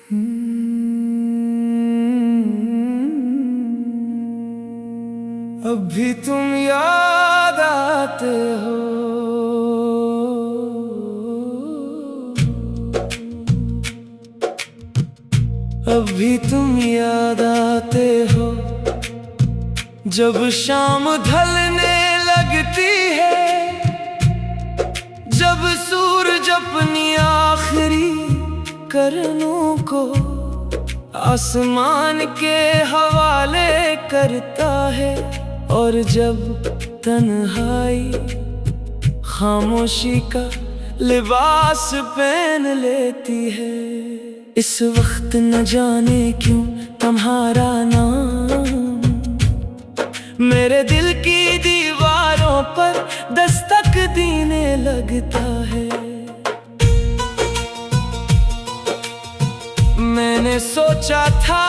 अब भी तुम याद आते हो, अब भी तुम याद आते हो। जब शाम ढलने लगती है, जब सूरज अपनी आखिरी किरणों को आसमान के हवाले करता है, और जब तन्हाई खामोशी का लिबास पहन लेती है। इस वक्त न जाने क्यों तुम्हारा नाम मेरे दिल की दीवारों पर दस्तक देने लगता है। मैंने सोचा था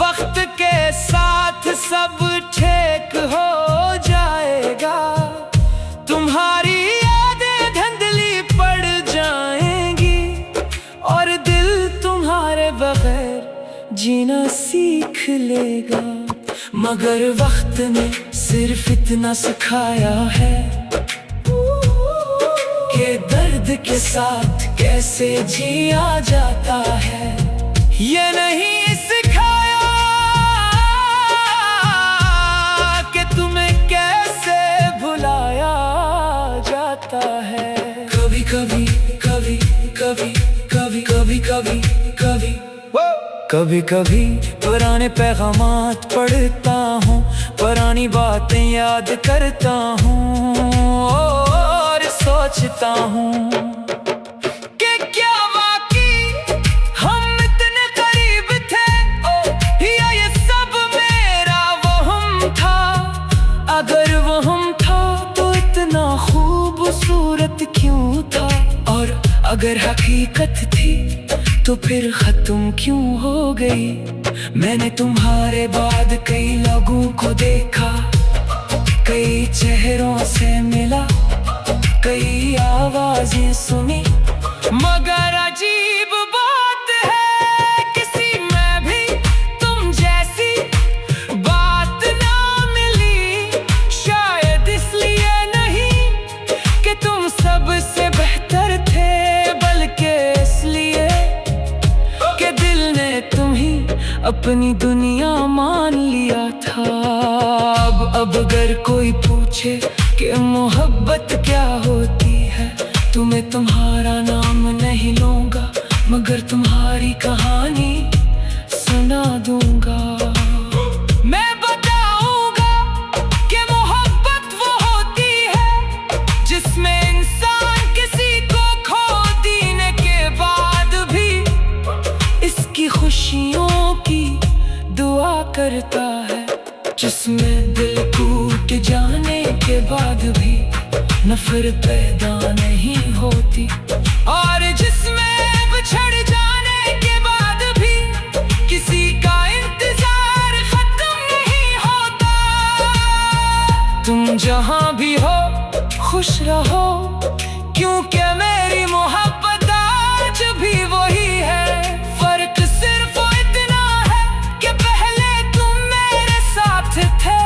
वक्त के साथ सब ठीक हो जाएगा, तुम्हारी यादें धुंधली पड़ जाएंगी और दिल तुम्हारे बगैर जीना सीख लेगा। मगर वक्त ने सिर्फ इतना सिखाया है कि दर्द के साथ कैसे जिया जाता है। ये नहीं सिखाया कि तुम्हें कैसे भुलाया जाता है। कभी कभी कभी कभी कभी कभी कभी कभी कभी कभी पुराने पैगामात पढ़ता हूँ, पुरानी बातें याद करता हूँ और सोचता हूँ कि क्या वाकई हम इतने करीब थे, या ये सब मेरा वहम था। अगर वहम था तो इतना खूबसूरत क्यों था, और अगर हकीकत थी तो फिर खत्म क्यों हो गई। मैंने तुम्हारे बाद कई लोगों को देखा, कई चेहरों से मिला, कई आवाजें सुनी, मगर अजीब बात है किसी में भी तुम जैसी बात ना मिली। शायद इसलिए नहीं कि तुम सबसे बेहतर थे, बल्कि इसलिए दिल ने तुम्हीं अपनी दुनिया मान लिया था। अब अगर कोई पूछे कि मोहब्बत क्या होती है, तो मैं तुम्हारा नाम नहीं लूंगा, मगर तुम्हारी कहानी सुना दूंगा। मैं बताऊंगा कि मोहब्बत वो होती है जिसमें इंसान किसी को खो देने के बाद भी इसकी खुशियों की दुआ करता है, जिसमें दिल टूट जाने के बाद भी नफरत पैदा नहीं होती, और जिसमें बिछड़ जाने के बाद भी किसी का इंतजार खत्म नहीं होता। तुम जहां भी हो खुश रहो, क्योंकि मेरी मोहब्बत आज भी वही है। फर्क सिर्फ इतना है कि पहले तुम मेरे साथ थे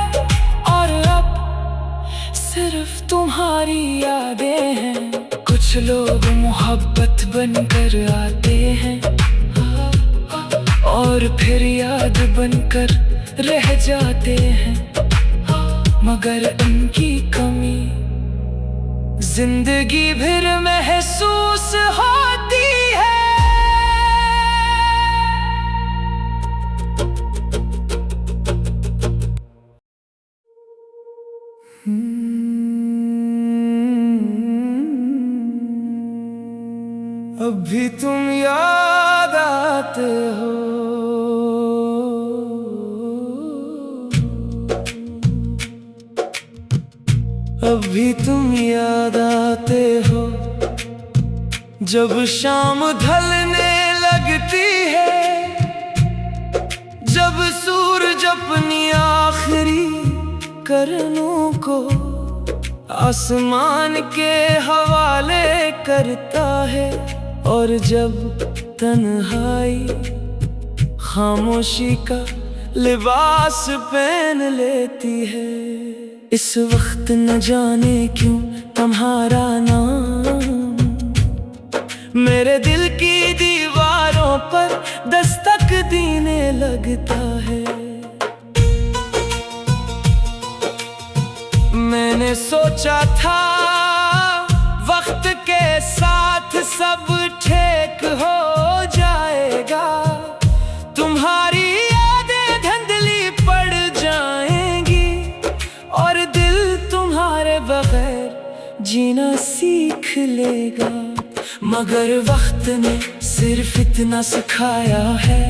और अब सिर्फ तुम्हारी यादें हैं। कुछ लोग मोहब्बत बनकर आते हैं और फिर याद बनकर रह जाते हैं, मगर उनकी कमी जिंदगी भर महसूस होती है। अब भी तुम याद आते हो, अब भी तुम याद आते हो। जब शाम ढलने लगती है, जब सूरज अपनी आखिरी किरणों को आसमान के हवाले करता है, और जब तन्हाई खामोशी का लिबास पहन लेती है, इस वक्त न जाने क्यों तुम्हारा नाम मेरे दिल की दीवारों पर दस्तक देने लगता है। मैंने सोचा था वक्त के साथ सब ठीक हो जाएगा, तुम्हारी यादें धुंधली पड़ जाएंगी और दिल तुम्हारे बगैर जीना सीख लेगा। मगर वक्त ने सिर्फ इतना सिखाया है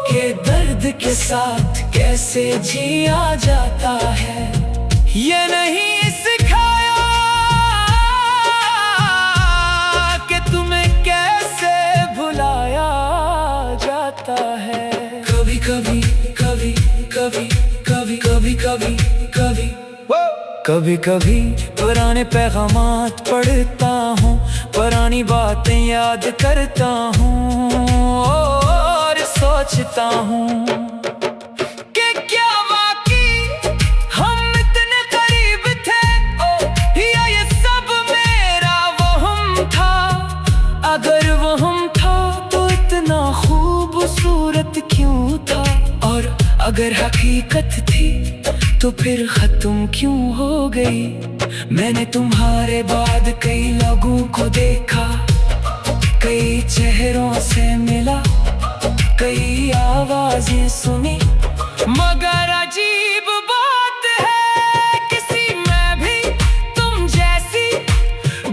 कि दर्द के साथ कैसे जिया जाता है। ये नहीं सिखाया कि तुम्हें कैसे भुलाया जाता है। कभी कभी कभी कभी कभी कभी कभी कभी कभी कभी पुराने पैगामात पढ़ता हूँ, पुरानी बातें याद करता हूँ और सोचता हूँ कि क्या वाकई हम इतने करीब थे या ये सब मेरा वहम था। अगर वहम था तो इतना खूबसूरत क्यों था, और अगर हकीकत थी तो फिर खत्म क्यों हो गई। मैंने तुम्हारे बाद कई लोगों को देखा, कई चेहरों से मिला, कई आवाजें सुनी, मगर अजीब बात है किसी में भी तुम जैसी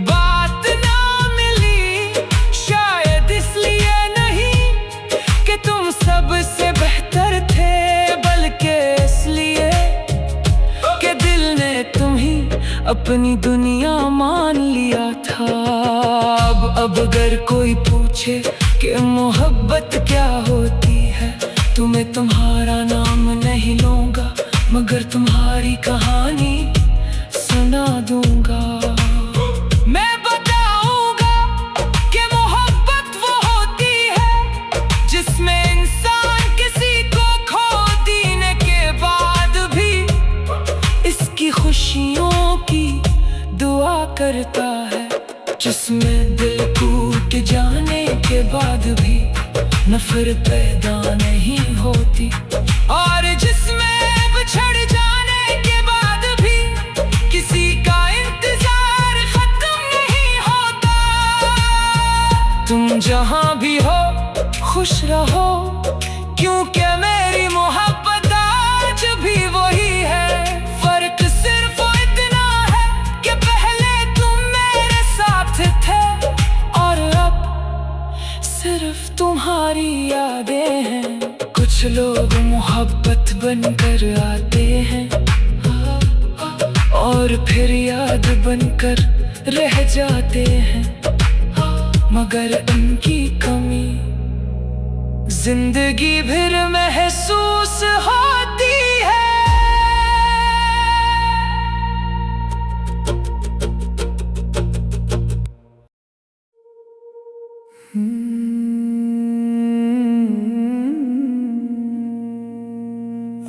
बात ना मिली। शायद इसलिए नहीं कि तुम सबसे बेहतर थे, बल्कि इसलिए अपनी दुनिया मान लिया था। अब अगर कोई पूछे कि मोहब्बत क्या होती है, तो मैं तुम्हारा नाम नहीं लूंगा, मगर तुम्हारी कहानी सुना दूंगा। मैं बताऊंगा कि मोहब्बत वो होती है जिसमें इंसान किसी को खो देने के बाद भी इसकी खुशियों की दुआ करता है, जिसमें दिल टूट जाने के बाद भी नफरत पैदा नहीं होती, और जिसमें बिछड़ जाने के बाद भी किसी का इंतजार खत्म नहीं होता। तुम जहां भी हो खुश रहो, क्योंकि मेरी मोहब्बत आज भी वही है। फर्क सिर्फ इतना है कि पहले तुम मेरे साथ थे और अब सिर्फ तुम्हारी यादें हैं। कुछ लोग मोहब्बत बनकर आते हैं और फिर याद बनकर रह जाते हैं, मगर उनकी कमी जिंदगी भर महसूस होती है।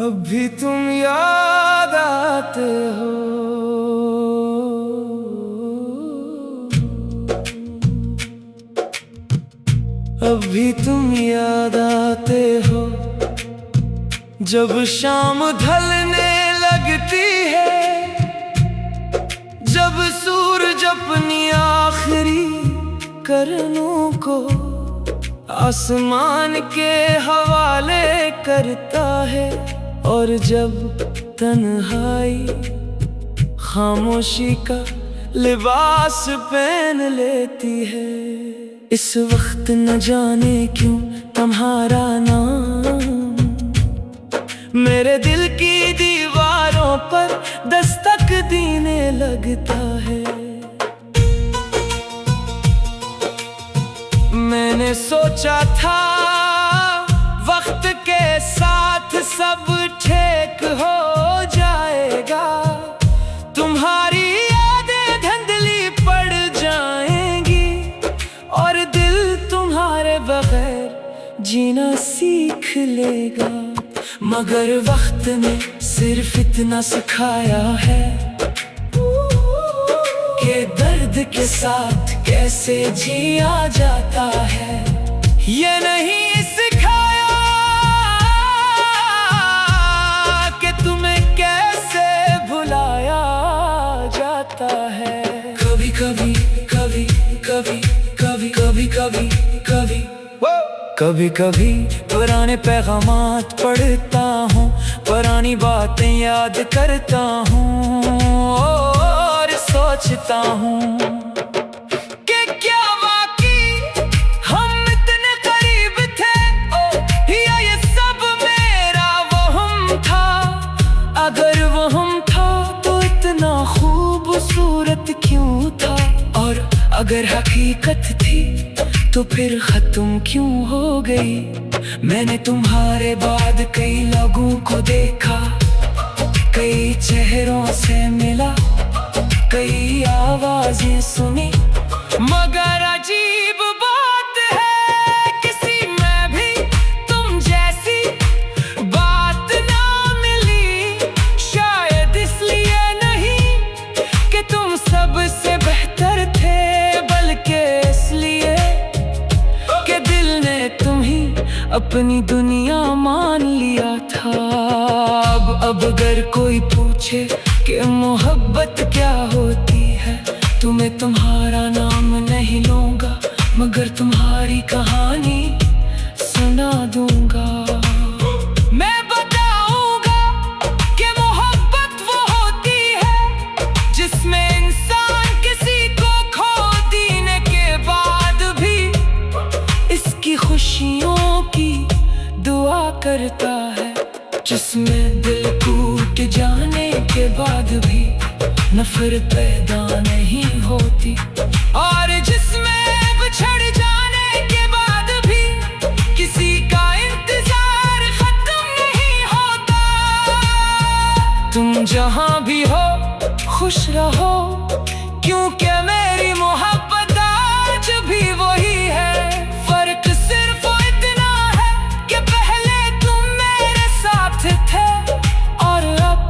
अब भी तुम याद आते हो, अब भी तुम याद आते हो, जब शाम ढलने लगती है, जब सूरज अपनी आखिरी किरणों को आसमान के हवाले करता है, और जब तन्हाई खामोशी का लिबास पहन लेती है। इस वक्त न जाने क्यों तुम्हारा नाम मेरे दिल की दीवारों पर दस्तक देने लगता है। मैंने सोचा था वक्त के साथ सब ठीक हो जाएगा, तुम्हारी यादें धुंधली पड़ जाएंगी जीना सीख लेगा। मगर वक्त ने सिर्फ इतना सिखाया है कि दर्द के साथ कैसे जिया जाता है। ये नहीं सिखाया कि तुम्हें कैसे भुलाया जाता है। कभी कभी कभी कभी कभी कभी कभी कभी कभी कभी पुराने पैगामात पढ़ता हूँ, पुरानी बातें याद करता हूँ और सोचता हूँ कि क्या वाकई हम इतने करीब थे या ये सब मेरा वहम था। अगर वहम था तो इतना खूबसूरत क्यों था, और अगर हकीकत थी तो फिर खत्म क्यों हो गई। मैंने तुम्हारे बाद कई लोगों को देखा, कई चेहरों से मिला, कई आवाजें सुनी, मगर अजीब बात है किसी में भी तुम जैसी बात ना मिली। शायद इसलिए नहीं कि तुम सबसे बेहतर थे, बल्कि इसलिए कि दिल ने तुम्हें अपनी दुनिया मान लिया था। अब अगर कोई पूछे कि मोहब्बत क्या होती है, तो मैं तुम्हारा नाम नहीं लूंगा, मगर तुम्हारी कहानी सुना दूंगा। मैं बताऊंगा कि मोहब्बत वो होती है जिसमें इंसान किसी को खो देने के बाद भी इसकी खुशियों की दुआ करता है, जिसमें दिल टूट जाने के बाद भी नफरत पैदा नहीं होती, और जिसमें बिछड़ जाने के बाद भी किसी का इंतजार खत्म नहीं होता। तुम जहां भी हो खुश रहो, क्योंकि मेरी मोहब्बत आज भी वही है। फर्क सिर्फ इतना है कि पहले तुम मेरे साथ थे और अब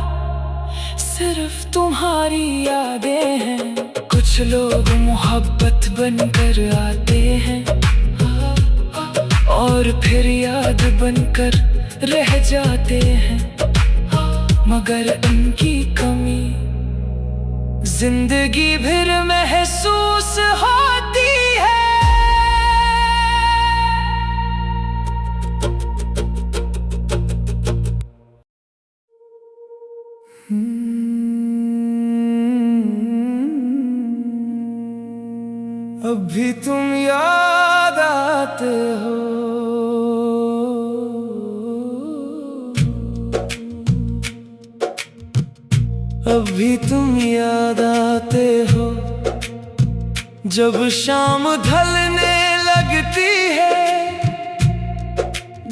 सिर्फ तुम्हारी यादें हैं। कुछ लोग मोहब्बत बनकर आते हैं और फिर याद बनकर रह जाते हैं, मगर उनकी कमी जिंदगी भर महसूस होती है। अब भी तुम याद आते हो, अब भी तुम याद आते हो, जब शाम ढलने लगती है,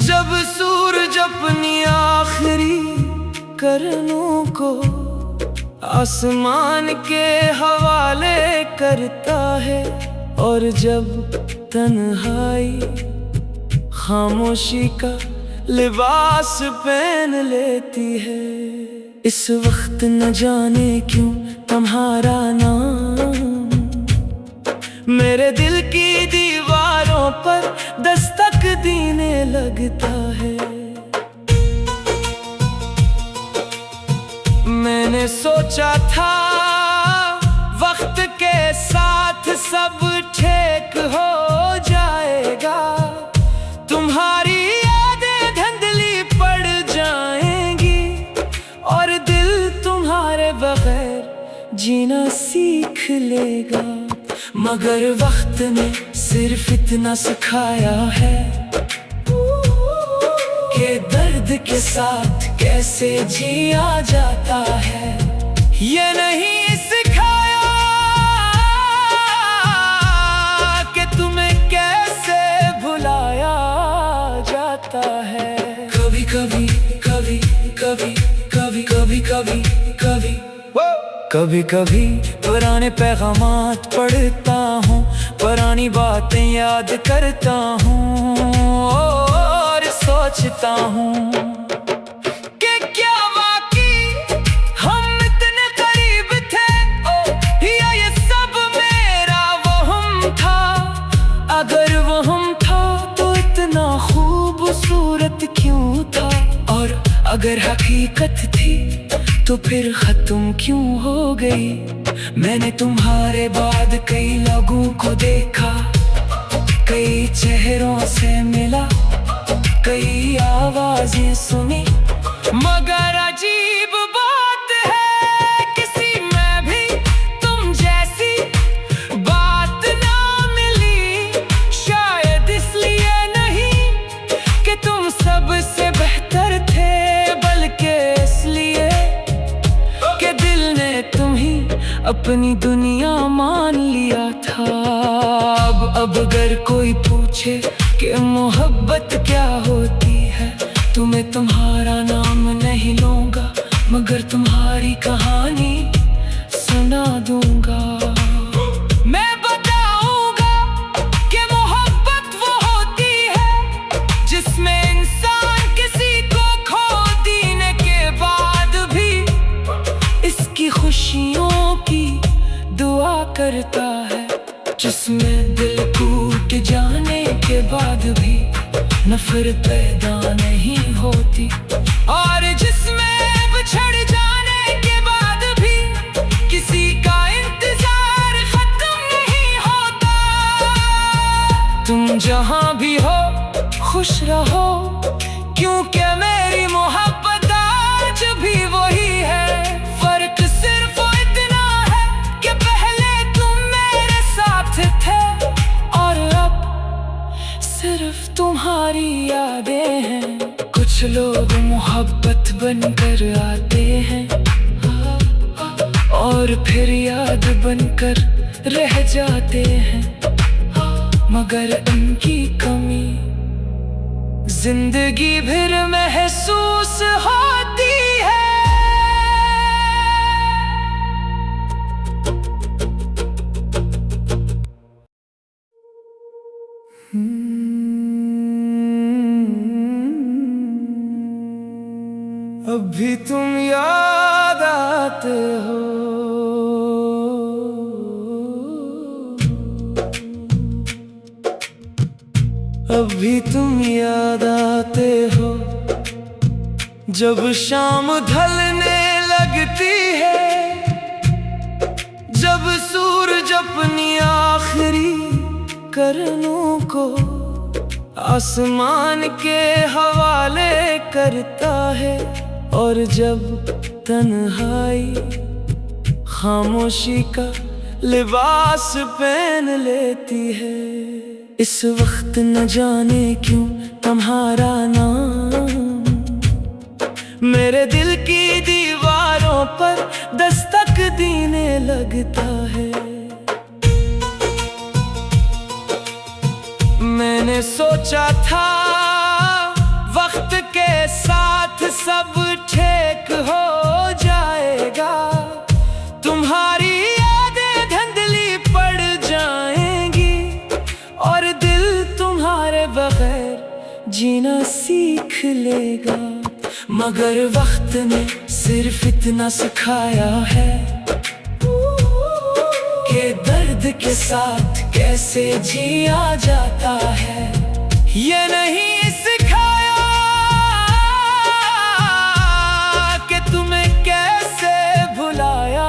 जब सूरज अपनी आखिरी किरणों को आसमान के हवाले करता है, और जब तन्हाई खामोशी का लिबास पहन लेती है। इस वक्त न जाने क्यों तुम्हारा नाम मेरे दिल की दीवारों पर दस्तक देने लगता है। मैंने सोचा था वक्त के साथ सब ठीक हो जाएगा, तुम्हारी यादें धुंधली पड़ जाएंगी और दिल तुम्हारे बगैर जीना सीख लेगा। मगर वक्त ने सिर्फ इतना सिखाया है कि दर्द के साथ कैसे जिया जाता है। ये नहीं सिखाया कि तुम्हें कैसे भुलाया जाता है। कभी कभी कभी कभी कभी कभी कभी कभी कभी कभी पुराने पैगामात पढ़ता हूँ, पुरानी बातें याद करता हूँ। सोचता हूँ कि क्या वाकई हम इतने करीब थे, या ये सब मेरा वहम था। अगर वहम था तो इतना खूबसूरत क्यों था, और अगर हकीकत थी तो फिर खत्म क्यों हो गई। मैंने तुम्हारे बाद कई लोगों को देखा, कई चेहरों से मिला, कई आवाजें सुनी, मगर अजीब बात है किसी में भी तुम जैसी बात ना मिली। शायद इसलिए नहीं कि तुम सबसे बेहतर थे, बल्कि इसलिए कि दिल ने तुम ही अपनी दुनिया मान लिया था। अब अगर कोई पूछे कि मोहब्बत क्या होती है, तो मैं तुम्हारा नाम नहीं लूंगा, मगर तुम्हारी कहानी सुना दूंगा। मैं बताऊंगा कि मोहब्बत वो होती है जिसमें इंसान किसी को खो देने के बाद भी इसकी खुशियों की दुआ करता है, जिसमें दिल टूट जाने के बाद भी नफरत पैदा नहीं होती, और जिसमें बिछड़ जाने के बाद भी किसी का इंतजार खत्म नहीं होता। तुम जहां भी हो खुश रहो, क्योंकि मेरी मोहब्बत आज भी वही है। फर्क सिर्फ इतना है कि पहले तुम मेरे साथ थे, और अब सिर्फ तुम्हारी यादें हैं। कुछ लोग मोहब्बत बनकर आते हैं और फिर याद बनकर रह जाते हैं, मगर उनकी कमी जिंदगी भर महसूस होती है। अब भी तुम याद आते हो, अब भी तुम याद आते हो, जब शाम ढलने लगती है, जब सूरज अपनी आखिरी किरणों को आसमान के हवाले करता है, और जब तन्हाई खामोशी का लिबास पहन लेती है। इस वक्त न जाने क्यों तुम्हारा नाम मेरे दिल की दीवारों पर दस्तक देने लगता है। मैंने सोचा था वक्त के साथ सब ठीक हो जाएगा, तुम्हारी यादें धुंधली पड़ जाएंगी, और दिल तुम्हारे बगैर जीना सीख लेगा। मगर वक्त ने सिर्फ इतना सिखाया है कि दर्द के साथ कैसे जिया जाता है। ये नहीं सिखाया कि तुम्हें कैसे भुलाया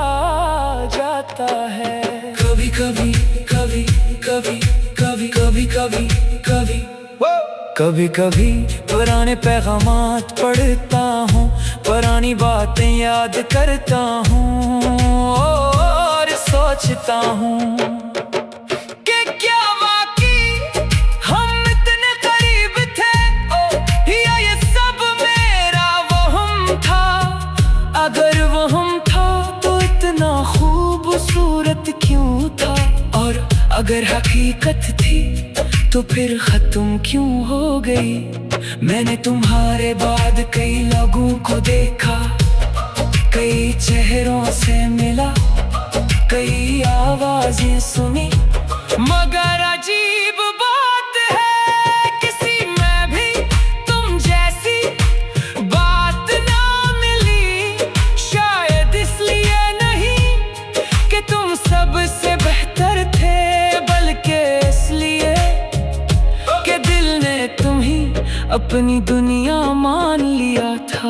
जाता है। कभी कभी कभी कभी कभी कभी कभी कभी कभी कभी पुराने पैगामात पढ़ता हूँ, पुरानी बातें याद करता हूँ, और सोचता हूँ कि क्या वाकई हम इतने करीब थे, या ये सब मेरा वहम था। अगर वहम था तो इतना खूबसूरत क्यों था, और अगर हकीकत थी तो फिर खत्म क्यों हो गई। मैंने तुम्हारे बाद कई लोगों को देखा, कई चेहरों से मिला, कई आवाजें सुनी, मगर अजीब बात है किसी में भी तुम जैसे अपनी दुनिया मान लिया था।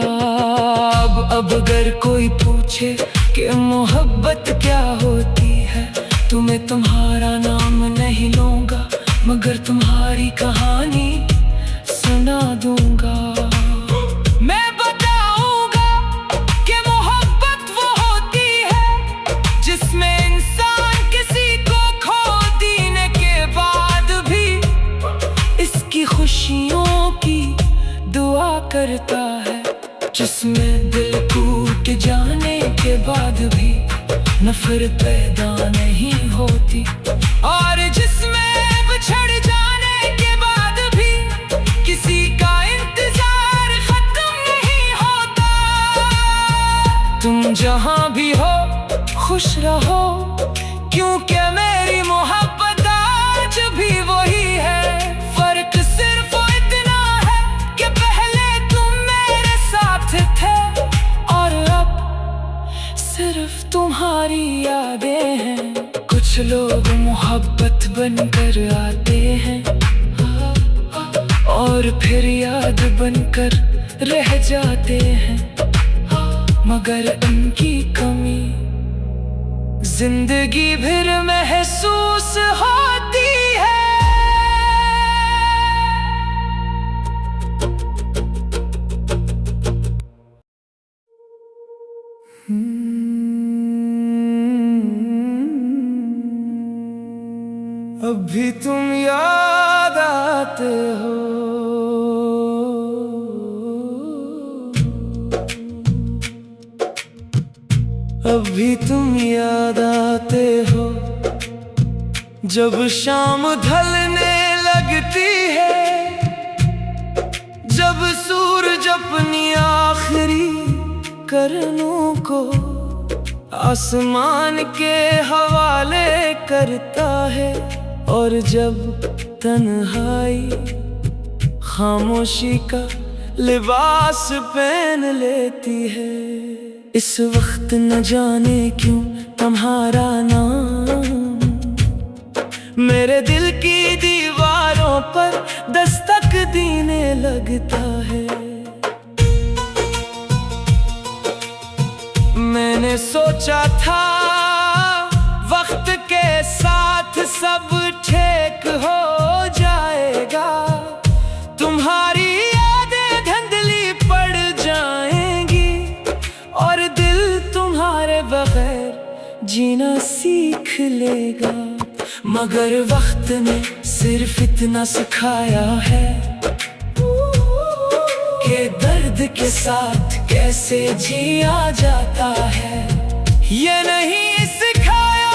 अब अगर कोई पूछे कि मोहब्बत क्या होती है, तो मैं तुम्हारा नाम नहीं लूंगा, मगर तुम्हारी कहानी सुना दूंगा। मैं बताऊंगा कि मोहब्बत वो होती है जिसमें इंसान किसी को खो देने के बाद भी इसकी खुशियों की दुआ करता है, जिसमें दिल टूट जाने के बाद भी नफरत पैदा नहीं होती, और जिसमें बिछड़ जाने के बाद भी किसी का इंतजार खत्म नहीं होता। तुम जहां भी हो खुश रहो, क्योंकि मेरी मोहब्बत आज भी वही है। फर्क सिर्फ इतना है कि पहले तुम मेरे साथ थे और अब सिर्फ तुम्हारी यादें हैं। कुछ लोग मोहब्बत बनकर आते हैं और फिर याद बनकर रह जाते हैं, मगर उनकी कमी जिंदगी भर महसूस होती है। अब भी तुम याद आते हो, अब भी तुम याद आते हो, जब शाम ढलने लगती है, जब सूरज अपनी आखिरी किरणों को आसमान के हवाले करता है, और जब तन्हाई खामोशी का लिबास पहन लेती है। इस वक्त न जाने क्यों तुम्हारा नाम मेरे दिल की दीवारों पर दस्तक देने लगता है। मैंने सोचा था वक्त के साथ सब ठीक हो जाएगा, तुम्हारी यादें धुंधली पड़ जाएंगी और दिल तुम्हारे बगैर जीना सीख लेगा। मगर वक्त ने सिर्फ इतना सिखाया है कि दर्द के साथ कैसे जिया जाता है, ये नहीं सिखाया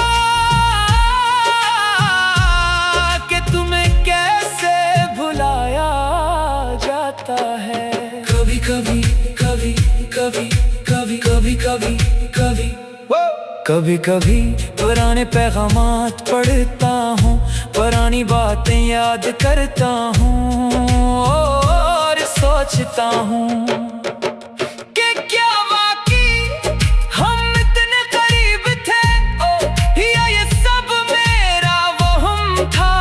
कि तुम्हें कैसे भुलाया जाता है। कभी कभी कभी कभी कभी कभी कभी कभी कभी कभी पुराने पैगामात पढ़ता हूँ, पुरानी बातें याद करता हूँ और सोचता हूँ कि क्या वाकई हम इतने करीब थे, या ये सब मेरा वहम था।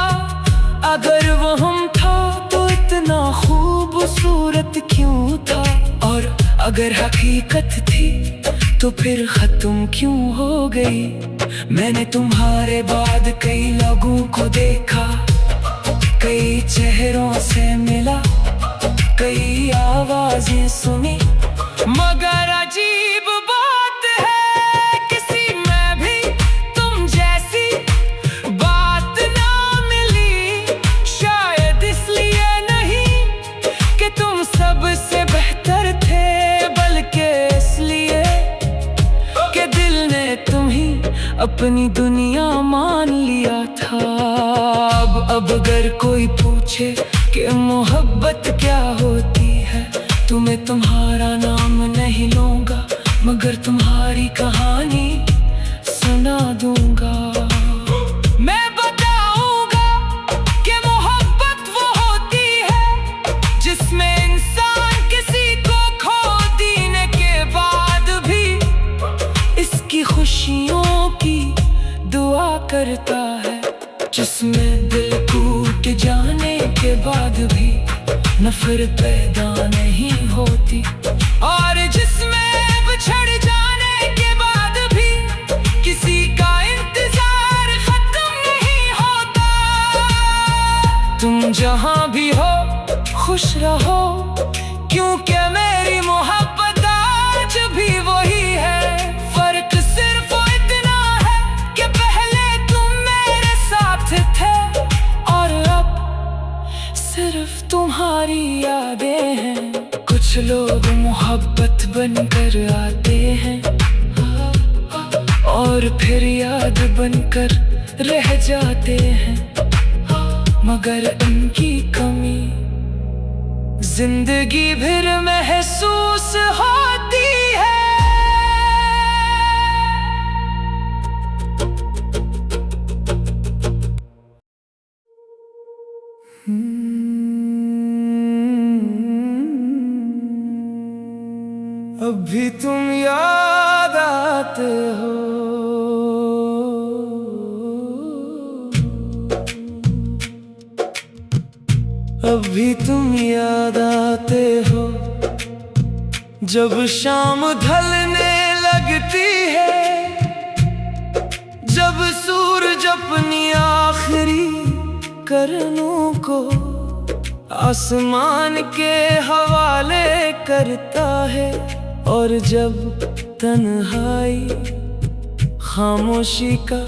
अगर वहम था तो इतना खूबसूरत क्यों था, और अगर हकीकत थी तो फिर खत्म क्यों हो गई। मैंने तुम्हारे बाद कई लोगों को देखा, कई चेहरों से मिला, कई आवाजें सुनी, मगर अजीब बात है किसी में भी तुम जैसी बात ना मिली। शायद इसलिए नहीं कि तुम सबसे बेहतर थे, बल्कि इसलिए कि दिल ने तुम्हें अपनी दुनिया मान लिया था। अब अगर कोई पूछे कि मोहब्बत क्या होती है, तो मैं तुम्हारा नाम नहीं लूंगा, मगर तुम्हारी कहानी सुना दूंगा। मैं बताऊंगा कि मोहब्बत वो होती है जिसमें इंसान किसी को खो देने के बाद भी इसकी खुशियों की दुआ करता है, जिसमें दिल टूट जाने के बाद भी नफरत पैदा नहीं होती। और जिसमें बिछड़ जाने के बाद भी किसी का इंतजार खत्म नहीं होता। तुम जहां भी हो खुश रहो, क्योंकि मेरी मोहब्बत आज भी वही है। फर्क सिर्फ इतना है कि पहले तुम मेरे साथ थे और अब सिर्फ तुम्हारी यादें हैं। कुछ लोग मोहब्बत बनकर आते हैं और फिर याद बनकर रह जाते हैं, मगर उनकी कमी जिंदगी भर महसूस होती है। अब भी तुम याद आते हो, अब भी तुम याद आते हो। जब शाम ढलने लगती है, जब सूरज अपनी आखिरी किरणों को आसमान के हवाले करता है, और जब तन्हाई खामोशी का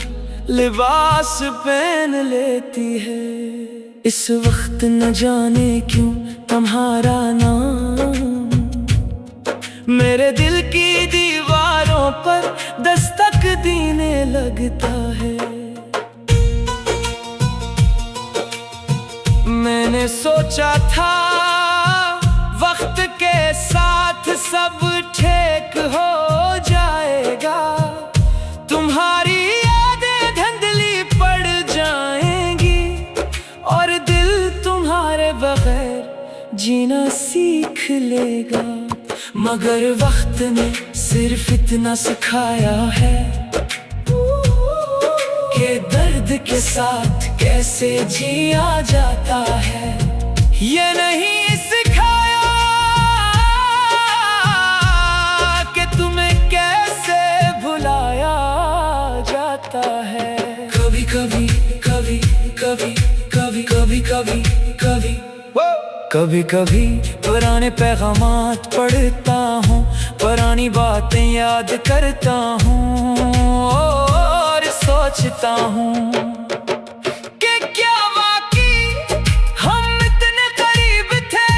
लिबास पहन लेती है। इस वक्त न जाने क्यों तुम्हारा नाम मेरे दिल की दीवारों पर दस्तक देने लगता है। मैंने सोचा था वक्त के साथ सब ठीक हो जाएगा, तुम्हारी यादें धुंधली पड़ जाएंगी और दिल तुम्हारे बगैर जीना सीख लेगा। मगर वक्त ने सिर्फ इतना सिखाया है कि दर्द के साथ कैसे जिया जाता है। ये नहीं सिखाया कि तुम्हें कैसे भुलाया जाता है। कभी कभी कभी कभी कभी कभी कभी कभी कभी कभी पुराने पैगामात पढ़ता हूँ, पुरानी बातें याद करता हूँ और सोचता हूँ कि क्या वाकई हम इतने करीब थे,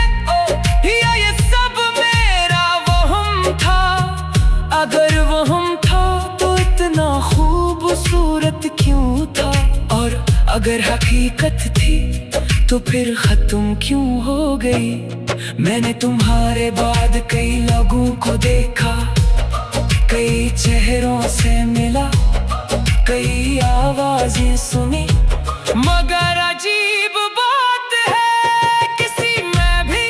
या ये सब मेरा वहम था। अगर वहम था तो इतना खूबसूरत क्यों था, और अगर हकीकत थी तो फिर खत्म क्यों हो गई। मैंने तुम्हारे बाद कई लोगों को देखा, कई चेहरों से मिला, कई आवाजें सुनी, मगर अजीब बात है किसी में भी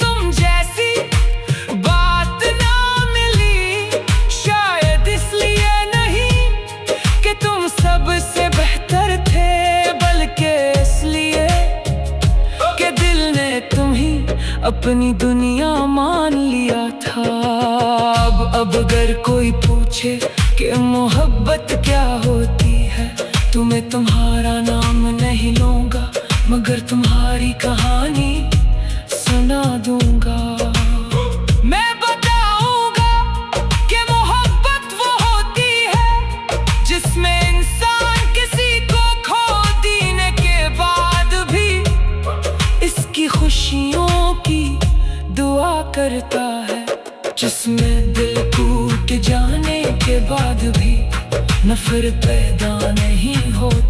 तुम जैसी बात ना मिली। शायद इसलिए नहीं कि तुम सबसे बेहतर थे, बल्कि इसलिए कि दिल ने तुम्हें अपनी दुनिया मान लिया था। अब अगर कोई पूछे कि मोहब्बत क्या होती है, तो मैं तुम्हारा नाम नहीं लूंगा, मगर तुम्हारी कहानी सुना दूंगा। मैं बताऊंगा कि मोहब्बत वो होती है जिसमें इंसान किसी को खो देने के बाद भी इसकी खुशियों की दुआ करता है, जिसमें दिल टूट जाने के बाद भी नफरत पैदा नहीं होती।